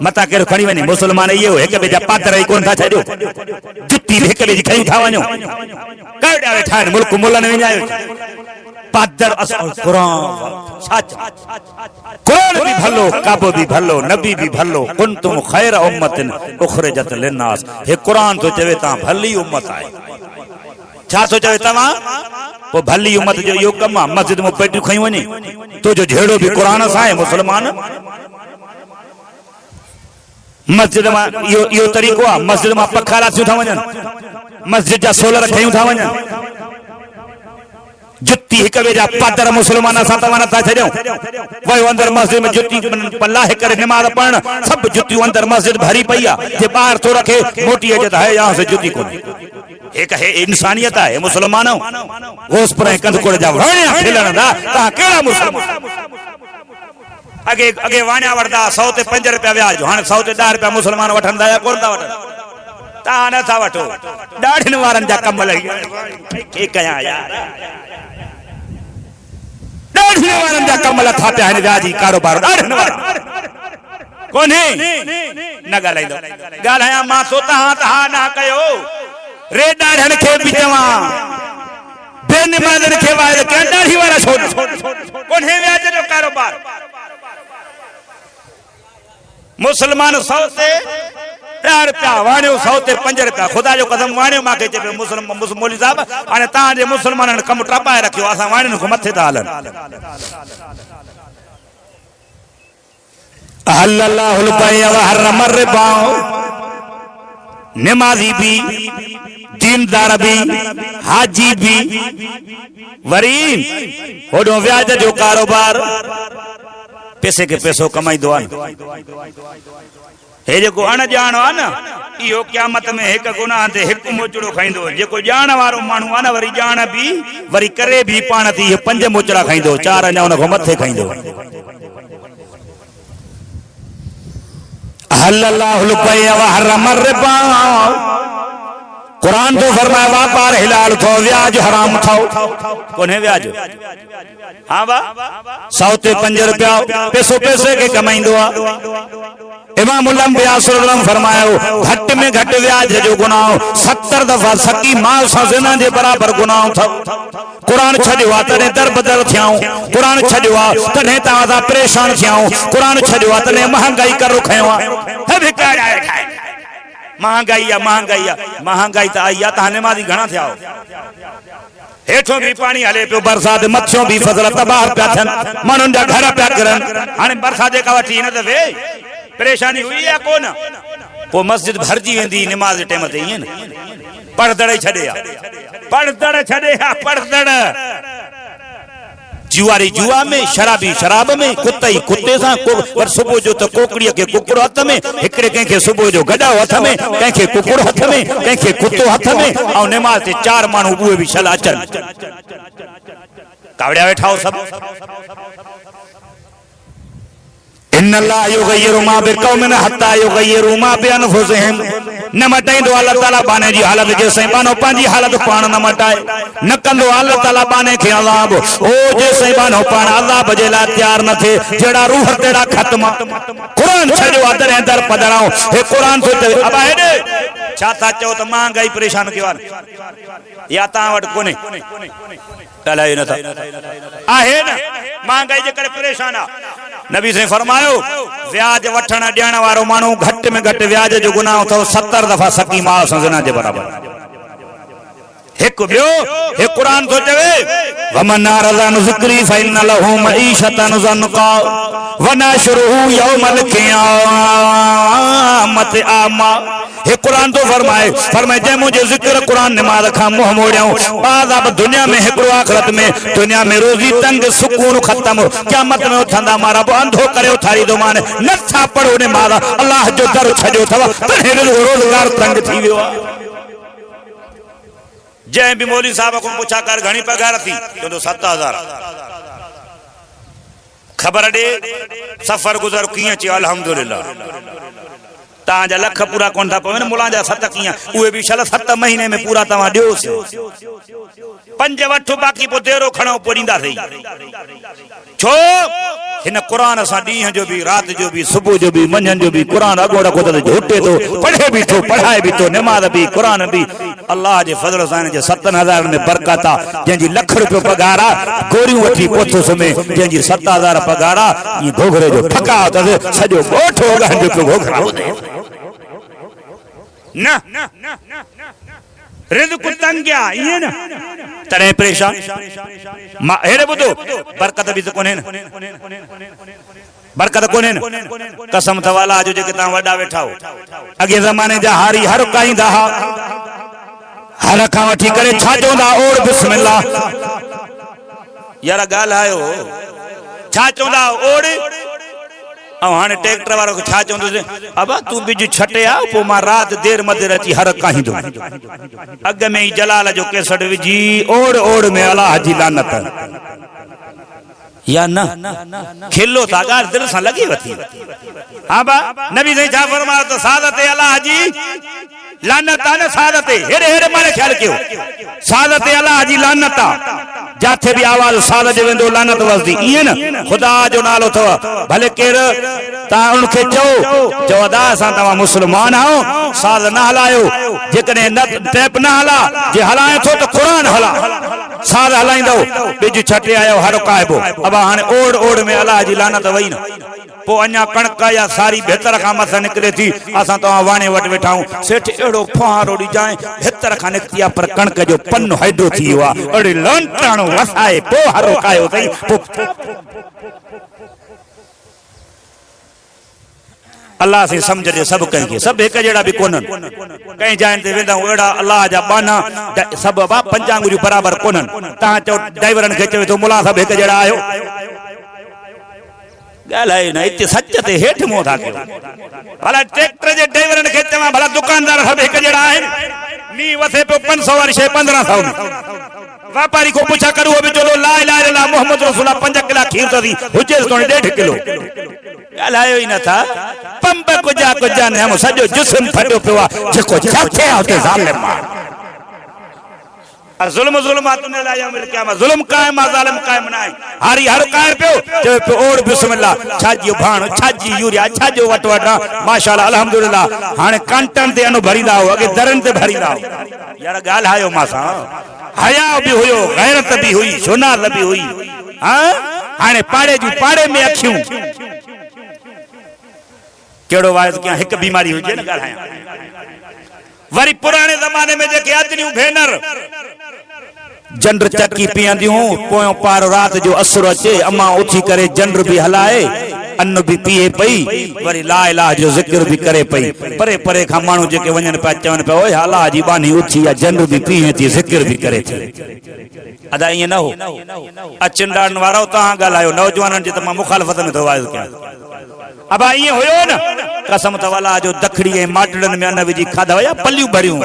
मता केरु खणी वञे मुस्लमान इहो हिक ॿिए जा पादर ई कोन था छॾियो जुती हिक ॿिए जी खणी था वञो कहिड़ा वेठा आहिनि मुल्क मुल्हनि विञायो पादर कुरान भी भलो काबो भी भलो नबी भी भलो कुंतुम खैर उम्मतिन उखरिजत लिन्नास हे कुरान तो चवे ता भली उम्मत आहे छा तो चवे तव्हां वो भली उम्मत जो यो कम आहे मस्जिद में पेटियूं खई वञे तो जो झेड़ो भी कुरान सां आहे मुसलमान मस्जिद में यो तरीक़ो आहे मस्जिद में पखा लाथियूं था वञनि मस्जिद जा सोलर खयूं था वञनि जुती हिक ॿिए जा पादर मुसलमान सां तव्हां नथा छॾियो वयो अंदर मस्जिद में जुती लाहे करे निमाज़ पढ़ण सभु जुतियूं अंदर मस्जिद भरी पई आहे जे ॿाहिरि थो रखे मोटी अचे त है यहाँ से जुती कोन्हे एक है इंसानियत है मुसलमानो होश पर कंध कोड़ जा वणिया खेलण दा ता केड़ा मुसलमान अगे अगे वाणिया वरदा 100 ते 5 रुपया व्याज हां 100 ते 10 रुपया मुसलमान वठंदा या कोन ता वठन ता न था वठो ॾाढिन वारन जा कम लगी के कया यार ॾाढिन वारन जा कम लथा पिया आहिनि व्याजी कारोबार ॾाढिन वारन कोन्हे न ॻाल्हाईंदो ॻाल्हायां मां सो तव्हां ना कयो रे ॾाढनि खे बि चवां बेनिमाज़नि खे वाइदो कयां ॾाढी वारा छो कोन्हे व्याज जो कारोबार मुसलमान 100 ते 10 रुपया वाणियो 100 ते 5 रुपया खुदा जो कदम वाणियो मांखे चए मुसलमान मौलवी साहब हाणे तव्हां जे मुसलमाननि कम टपाए रखियो असां वाणियुनि खां मथे था हलनि अल्लाहुल बैअ व हर्रम रिबा नमाजी भी दीनदार भी हाजी भी वरी होडो व्याज जो कारोबार पैसे के पैसो कमाईंदो आहे हे जेको अणजाण आहे न इहो क़यामत में हिक गुनाह ते हिकु मोचड़ो खाईंदो जेको ॼाण वारो माण्हू आहे न वरी ॼाण बि वरी करे बि पाण थी 5 मोचड़ा खाईंदो 4 अञा उन खां मथे खाईंदो हल्लल्लाहुल बैअ व हर्रम रिबा कुरान तो फरमाया व्यापार हिलाल थो व्याज हराम थो कोन्हे व्याज हां बा 100 ते 5 रुपया पैसो पैसे के कमाईंदो आ इमाम अल्लाह सल्लल्लाहु फरमायो घट में घट व्याज जो गुनाह 70 दफा सकी माल सां ज़िना जे बराबर गुनाह थो कुरान छडियो आ तने दर बदल थियाऊं कुरान छडियो आ तने ता परेशान थियाऊं कुरान छडियो आ तने महंगाई करो खयो आ हे भिकार आए खाए महंगाई त आई आ त नमाज़ी घणा थिया हेठों भी पानी हले पियो बरसात मथियों भी फसल तबाह पिया थियन माण्हुनि जा घर पिया किरन हाणे बरसात जेका वठी न त वे परेशानी हुई या कोन पो मस्जिद भरजी वेंदी नमाज टाइम ते ईअं न पढ़दड़ छॾे जुआरी जुआ में शराबी शराब में कुत्ते कुत्ते सां पर सुबह जो तो कोकड़ीअ के कुकुड़ हथ में हिकड़े कंहिंखे सुबह जो गॾाओ हथ में कंहिंखे कुकुड़ हथ में कंहिंखे कुत्तो हथ में ऐं नमाज ते 4 माण्हू उहे बि छल अचनि कावड़िया वेठा हो सभु इन्नल्लाह युगय्यिरु मा बिक़ौमिन हत्ता युगय्यिरु मा बिअनफुसिहिम न मटाईंदो अल्लाह ताला बाने जी हालत जेसि बानो पंहिंजी हालत पाण न मटाए न कंदो अल्लाह ताला बाने खे अज़ाब ओ जेसि बानो पाण अज़ाब जे लाइ तयार न थे जड़ा रूह तेड़ा खत्म कुरान छड़ियो अदर अंदर पधराओ हे कुरान तो अब हेडे छा था चओ त महंगाई परेशान कयो या ता वट कोने ॻाल्हायो न था आहे न महंगाई जे करे परेशान आ नबी से फरमायो व्याज वठण ॾियण वारो माण्हू घट में घट व्याज जो गुनाह अथव 70 दफा सकी माल सां ज़िना जे बराबर एक ॿियो हे कुरान तो चवे वमन अरज़न ज़िक्री फइन लहू मईशतन ज़नका वनशरुहु यौमल क़ियामत आमा हे कुरान तो फरमाए जे मुझे जिक्र कुरान नमाज खां मुंह मोड़ियो बाद अब दुनिया में हिकड़ो आखिरत में दुनिया में रोजी तंग सुकून खत्म क़यामत में उथंदा मारा अंधो करे उथारी दो माने नथा पढ़ो नमाज अल्लाह जो दर छजो थव तने रोजगार तंग थी वियो जै भी मौलवी साहब को पूछा कर घणी पगार थी तो 7000 खबर दे सफर गुजर किया ची अल्हम्दुलिल्लाह ताजा लख पूरा कोन था पवन मुला जा 7 किया उहे भी 7 महीने में पूरा तवा दियो पंज वठो बाकी पो तेरो खणो पोड़ींदा थई छो इन कुरान सा डी जो भी रात जो भी सुबह जो भी मंझन जो भी कुरान अगो रखो तो झूठे तो पढ़े भी तो पढ़ाए भी तो नमाज भी कुरान भी अल्लाह जे फजल सां जे 7000 में बरकत आ जंजी लाख रुपयो पगार आ गोरियूं वठी पोथुस में जंजी 7000 पगार आ ई घोघरे जो ठका त सजो गोठ होगा जो घोघरा ना रिज़्क़ तंगिया ये ना तरे परेशान हेरे बुधो बरकत भी तो कोने बरकत कोने कसम तवाला जो जेके ता वडा वेठा हो अगे जमाने जा हारी हर काईंदा हर का वठी करे छा चोंदा ओड़ बिस्मिल्लाह यार गाल आयो छा चोंदा ओड़ हाँ ट्रैक्टर वालों को छा चवंदुसि अबा तू बिज छटे आ पो मां रात देर मदेर अची हर काहींदो अग में ही जलाल जो केसट विजी ओड़ ओड़ में अल्लाह जी लानत या ना खेलो था गार दिल सा लगी वथी हां बा नबी सही छा फरमायो तो सादत अल्लाह जी लानत न सादत हेरे हेरे मारे ख्याल कयो सादत अल्लाह जी लानत जाथे भी आवाज साद जे वेंदो लानत वसदी इए न खुदा जो नालो थो भले केर ता उनके चो अदा सा तवा मुसलमान हो साद न हलायो जेकने न टैप न हला जे हलाए थो तो कुरान हला साद हलाइंदो बिज छटे आयो हर कायबो अब हाने ओड़ ओड़ में अल्लाह जी लानत वई न पो अन्या कणक या सारी बेहतर का मसा निकले थी असा तो वाणे वट वेठाऊं सेठ एड़ो फहारो डी जाए बेहतर का निकतिया पर कणक जो पन हैडो थी हुआ अड़े लंटाणो वसाए पो हरो कायो थई अल्लाह से समझ दे सब कहीं के सब एक जड़ा भी कोनन कहीं जान ते वेंदा एड़ा अल्लाह जा बाना सब बा पंजांगुरी बराबर कोनन ता चो ड्राइवरन के चवे तो मुला सब एक जड़ा आयो गाल है ना इते सच ते हेठ मो था के भला ट्रैक्टर जे ड्राइवरन के चवा भला दुकानदार सब एक जड़ा है नी वसे पे 500 और 1500 में व्यापारी को पूछा करू भी चलो ला इलाहा इल्लल्लाह मोहम्मद रसूलुल्लाह 5 किलो खीर तो दी हुजे तो 1.5 किलो गालायो ही न था पंप को जा ने हम सजो जिस्म फटो पिया जेको छथे होते जालिम और जुल्म तुमने लाया मिल क्या जुल्म कायम जालिम कायम नाय हारी हर कायर पियो जे पे ओड़ बिस्मिल्लाह छाजी भाण छाजी यूरिया छाजो वटवटा माशाल्लाह अल्हम्दुलिल्लाह हाने कांटन ते अनु भरीदा हो अगे दरन ते भरीदा यार गाल आयो मासा हया भी हुयो गैरत भी हुई सुनार भी हुई हां हाने पाड़े जी पाड़े में अखियूं केड़ो वायस क्या एक बीमारी हुई न गालाया वरी पुराने जमाने में जेके आदनियूं भेनर जंड्र चक्की पियंदियूं पोयो पार रात जो असुर अचे अम्मा उठी करे जंड्र भी हलाए अन्न भी पिए पई वरी ला इलाहा जो जिक्र भी करे पई परे परे का मानू जेके वणन पे चवन पे ओए अल्लाह जी बानी उठी या जंड्र भी पिए थी जिक्र भी करे थी अदा ये न हो अचंडान वारो ता गालायो नौजवानन जे तमा मुखालफत में तो वायस क्या अब ये होयो न कसम तवाला जो दखड़ी ए माटड़न में अन विजी खादा या पल्लियूं भरियूं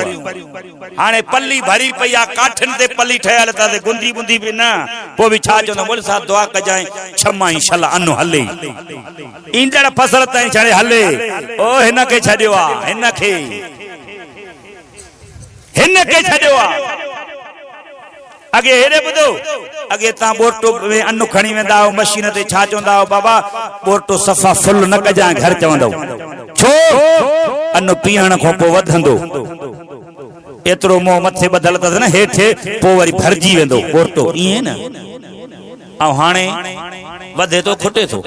हाने पल्ली भरी पया काठन ते पल्ली ठयल त गुंदी बुंदी भी ना पो भी छा जो न बोल सा दुआ क जाए क्षमा इंशाल्लाह अनु हले इंदड़ फसल ताई छड़े हले ओ हिन के छडियो आ हिन के छडियो आ अगे हेरे बुधो अगे ता बोटो में अन्न खणी वेंदा हो मशीन ते छा चोंदा हो बाबा बोटो सफा फुल न कजा घर चवंदो छो अन्न पीहण को पो वधंदो एतरो मो मथे बदल त न हेठे पो वरी भरजी वेंदो बोटो इए न आ हाने वधे तो खुटे तो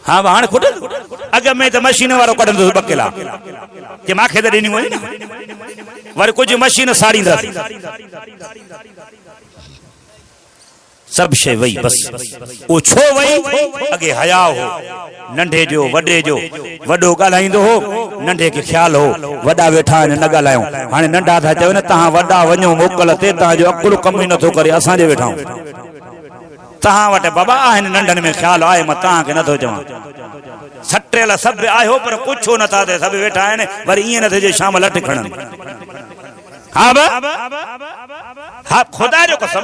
हां हाने खुटे अगे में त मशीन वारो कढंदो बकेला के माखे त देनी होई न वर कुछ मशीन साड़ी दा सब शे वही बस ओ छो वही अगे हया हो नंढे जो वडे जो वडो गालाइंदो हो नंढे के ख्याल हो वडा वेठा न गालायो हाने नंढा था चवे न ता वडा वणो मोकल ते ता जो अकुल कम न थो करे असा जे वेठा ता वटे बाबा आहिन नंढन में ख्याल आए म ता के न थो जवा सट्रेला सब आयो पर कुछ न था दे सब वेठा आने वरी इए न थे जे शाम लट खणन हां बा हां खुदा जो कसम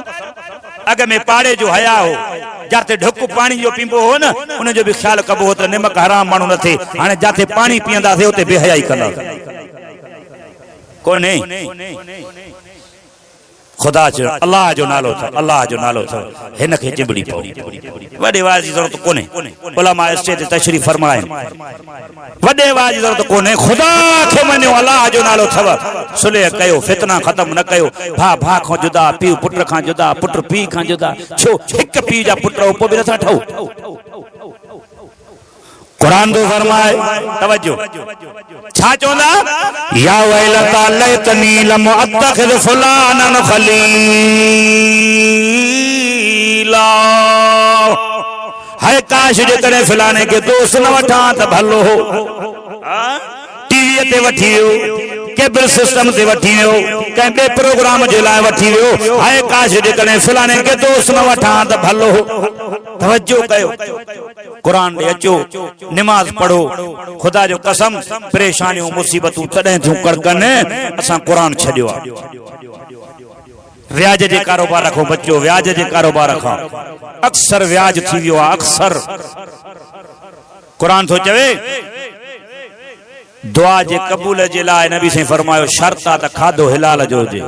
अगे में पाड़े जो हया हो जाते ढुक पानी जो पीबो हो न उन जो भी ख्याल कबो त निमक हराम मानू न थे हाने जाते पानी पियंदा थे उते बेहयाई कंदा कोने खुदा जो अल्लाह जो नालो था, अल्लाह जो नालो था हिन खे चिबड़ी पओ। वॾे वाज जी ज़रूरत कोन्हे, उलमा स्टेज ते तशरीफ़ फरमाए, वॾे वाज जी ज़रूरत कोन्हे, खुदा खे मञो, अल्लाह जो नालो अथव, सुलह कयो, फितना ख़त्म न कयो, भाउ भाउ खां जुदा, पीउ पुट खां जुदा, पुट पीउ खां जुदा, छो हिक पीउ जा पुट पोइ बि नथा ठहूं। कुरान तो फरमाए, तवज्जो छा चवंदा, या वैलता लैतनी लम अत्तखिज़ फुलानन खलीला, हाय काश जेकॾहिं फलाणे खे दोस्त न वठां त भलो हो। टीवीअ ते वठी वियो, केबल सिस्टम ते वठी वियो, कंहिं ॿिए प्रोग्राम जे लाइ वठी वियो, हाय काश जेकॾहिं फलाणे खे दोस्त न वठां त भलो हो। तवज्जो कयो, कुरान ॾे अचो, निमाज़ पढ़ो, खुदा जो कसम परेशानियूं मुसीबतूं तॾहिं थियूं कड़कनि असां कुरान छॾियो आहे। व्याज जे कारोबार रखो बच्चो, व्याज जे कारोबार खां अक्सर व्याज थी वियो आहे, अक्सर। कुरान थो चवे दुआ जे क़बूल जे लाइ नबी साईं फरमायो शर्त आहे त खाधो हिलाल जो हुजे।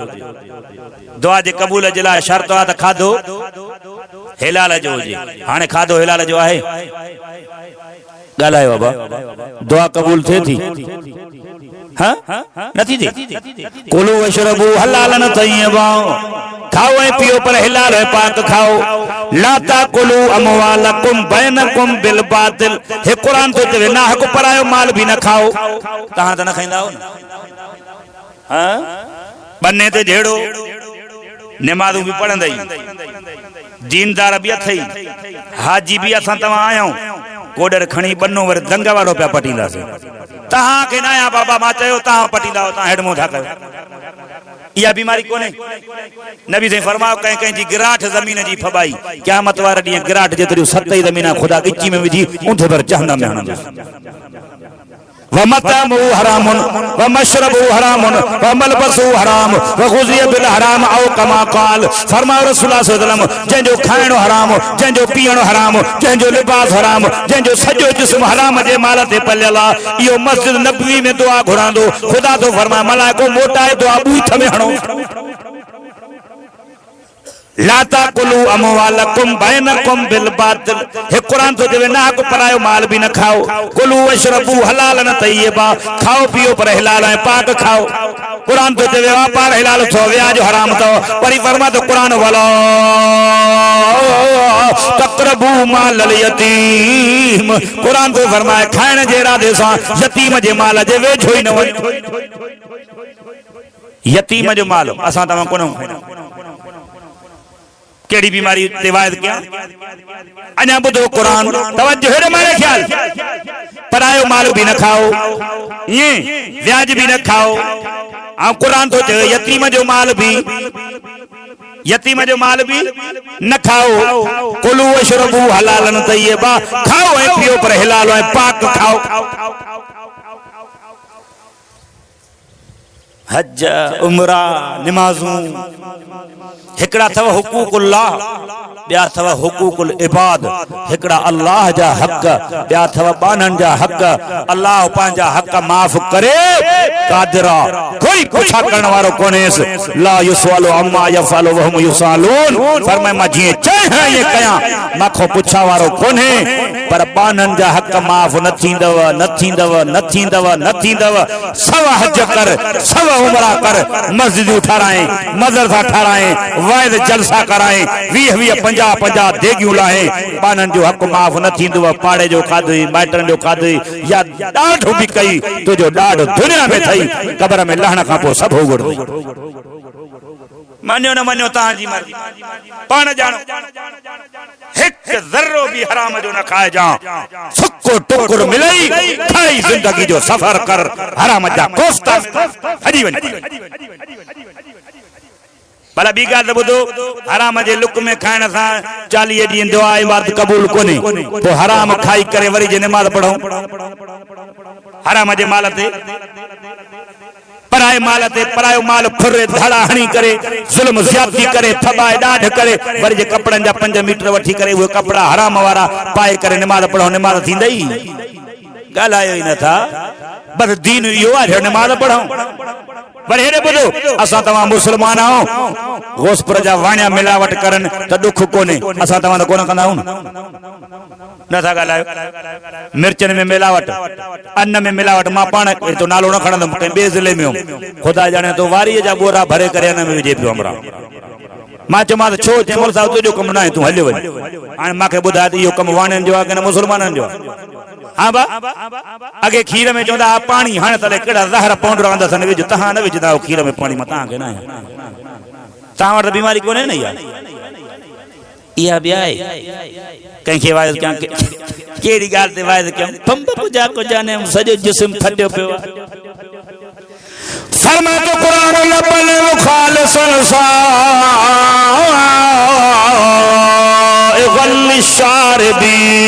दुआ जे क़बूल जे लाइ शर्त आहे त खाधो हिलाल जो हुजे। हाणे खाधो हिलाल जो आहे? ॻाल्हायो बाबा, दुआ क़बूल थिए थी? नथी थिए। कुलू वशरबू हलालन तय्यबा, खाओ ऐं पियो पर हिलाल ऐं पाक खाओ। ला ताकुलू अमवालकुम बैनकुम बिल बातिल, हे कुरान तो चवे ना हक परायो माल भी न खाओ। तहां त न खाईंदा हो न? बन्ने ते झेड़ो, नमाज़ूं भी पढ़ंदई, दीनदार भी अथई, हाजी भी असां तव्हां आहियूं, कोडर खणी बन्नो वर दंग वारो पिया पटींदासीं। तहां खे न आया बाबा, मां चयो तहां पटींदा हो, तहां हेडमो था कयो। इहा बीमारी कोन्हे। नबी साईं फरमायो कंहिं कंहिं जी गिराठ ज़मीन जी फबाई, क़यामत वारे ॾींहुं गिराठ जेतिरियूं 7 ज़मीन ख़ुदा गिची में विझी ऊंधे पर जहन्नम में हणंदुसि। वमतमु हरामुन वमशरबु हरामुन वमलबसु हराम वगुज़िय बिल हराम औ कमा क़ाल, फरमायो रसूलुल्लाह सल्लल्लाहु अलैहि वसल्लम, जंहिंजो खाइणो हराम, जंहिंजो पीअणो हराम, जंहिंजो लिबास हराम, जंहिंजो सॼो जिस्म हराम जे माल ते पलियल आहे, इहो मस्जिद नबवी में दुआ घुरंदो। ख़ुदा तो फरमाए मलाइको मोटाए दुआ बूथ में हणो। ला ताकुलू अमवालकुम बैनकुम बिल बातिल, हे कुरान तो चवे ना हक परायो माल भी न खाओ। कुलू वशरबू हलालन तय्यबा, खाओ पियो पर हिलाल ऐं पाक खाओ। कुरान तो चवे वापार हिलाल थो, व्याज हराम थो। वरी फरमा तो कुरान वला तक़रबू माल यतीम, कुरान तो फरमाए खाइण जे इरादे सां यतीम जे माल जे वेझो ई न वञो। यतीम जो माल असां तव्हां कोन खाईंदा। केड़ी बीमारी रिवायत किया अना बुधो कुरान, तवज्जो हेरे मारे ख्याल, परायो माल भी न खाओ, ये व्याज भी न खाओ। आ कुरान तो चवे यतीम जो माल भी न खाओ। कुलू वशरबू हलालन तय्यबा, खाओ ऐं पियो पर हिलाल ऐं पाक खाओ। हज उमरा निमाज़ूं हिकड़ा थव हुकूकुल्लाह, ॿिया थव हुकूकुल इबाद। हिकड़ा अल्लाह जा हक़, ॿिया थव बानन जा हक़। अल्लाह पंहिंजा हक़ माफ़ करे कादिरा, कोई पुछा करण वारो कोन्हेसि। ला युसअलु अम्मा यफ़अलु वहुम युसअलून, फरमाए मां जीअं चाहियां ईअं कयां, माखो पुछा वारो कोन्हे। पर बानन जा हक़ माफ़ न थींदव, न थींदव, न थींदव, न थींदव। सवा हज कर, सवा उमरा कर, मस्जिदूं ठाराए, मदरसा ठाराए, वाइद जलसा कराए, 20-50 देगियूं लाहे, बानन जो हक़ माफ़ न थींदव। पाड़े जो खाधई, माइटनि जो खाधई, या ॾाढो बि कई, तुंहिंजो ॾाढो दुनिया में थई, क़बर में लहण खां पोइ सभु उगड़ो। मञो न मञो तव्हांजी मर्ज़ी, पाण ॼाणो। हिकु ज़र्रो भी हराम जो न खाइजां, सुको टुकुर मिलई खाई ज़िंदगी जो सफ़र कर, हराम जा कोफ्ता हजी वञ। भला ॿी ॻाल्हि त ॿुधो, हराम जे लुक में खाइण सां 40 ॾींहं दुआ इबादत क़बूल कोन्हे। पोइ हराम खाई करे वरी जे नमाज़ पढ़ो हराम जे माल ते, पराए माल ते परायो माल फुरे धड़ा हणी करे, ज़ुल्म ज़्यादती करे, थबाए ॾाढ करे, वरी जे कपड़नि जा 5 मीटर वठी करे उहे कपड़ा हराम वारा पाए करे नमाज़ पढ़ो, नमाज़ थींदई? ॻाल्हायो ई नथा। बस दीन इहो आहे, नमाज़ पढ़ो। पर हेरे बुधो असा तवा मुसलमान आओ गोस्पर जा वाणिया मिलावट करन त दुख कोने असा तवा कोन कंदा हूं न था गालायो मिर्चन में मिलावट अन्न में मिलावट मां पाण तो नालो न खणंदम के बे जिले में खुदा जाने तो वारी जा बोरा भरे करे न में विजे पियो हमरा मां चमा छो जमल साहब तुजो कम ना तू हले वने हां माके बुधा इयो कम वाणन जो के मुसलमानन जो हां बा अगे खीर में चोंदा पानी हाने तले केड़ा जहर पाउडर अंदा सन विज तहां न विजदा खीर में पानी मता के ना ता वट बीमारी कोने न यार या ब्याय कहीं के वायद क्या केड़ी गाल ते वायद क्या पंप पूजा को जाने सजो जिस्म फट्यो पियो फरमा तो कुरान लबल खालिसन सा गल शारबीन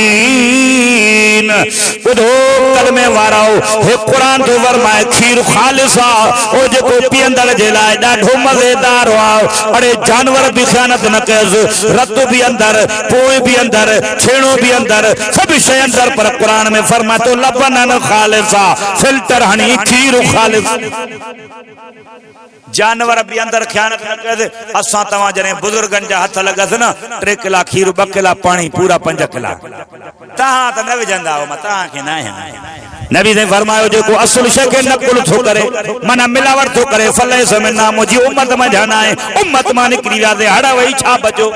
बुधो कलमे वाराओ हे कुरान तो फरमाए खीर खालिसा ओ जेको पियंदड़ जे लाए ॾाढो मज़ेदार हुआ अरे जानवर भी ख़यानत न कयस रत भी अंदर पोइ भी अंदर छेणो भी अंदर सब शय अंदर पर कुरान में फरमाए तो लबनन खालिसा फिल्टर हनी खीर खालिस जानवर भी अंदर ख़यानत न कयस असा तवा जने बुजुर्गन जा हथ लगस न 3 किला खीर 2 किला पानी पूरा 5 किला ता त न विजंदा हो मता के ना नबी ने फरमायो जो को असल शय के नकुल थो करे मना मिलावट थो करे फले समय ना मुजी उम्मत में जाना है उम्मत मा निकली व्यादे हड़ा वही छा बचो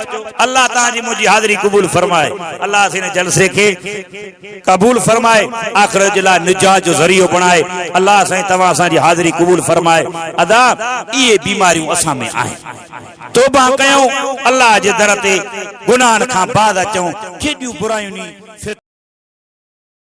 अल्लाह ता जी मुजी हाजिरी कबूल फरमाए अल्लाह से ने जलसे के कबूल फरमाए आखिरत जिला निजात जो जरियो बनाए अल्लाह से तवा सा जी हाजिरी कबूल फरमाए अदा ये बीमारियों असा में आए तौबा कयो अल्लाह जे दर ते गुनाह खां बाद अचो केडियूं बुराइयूं नी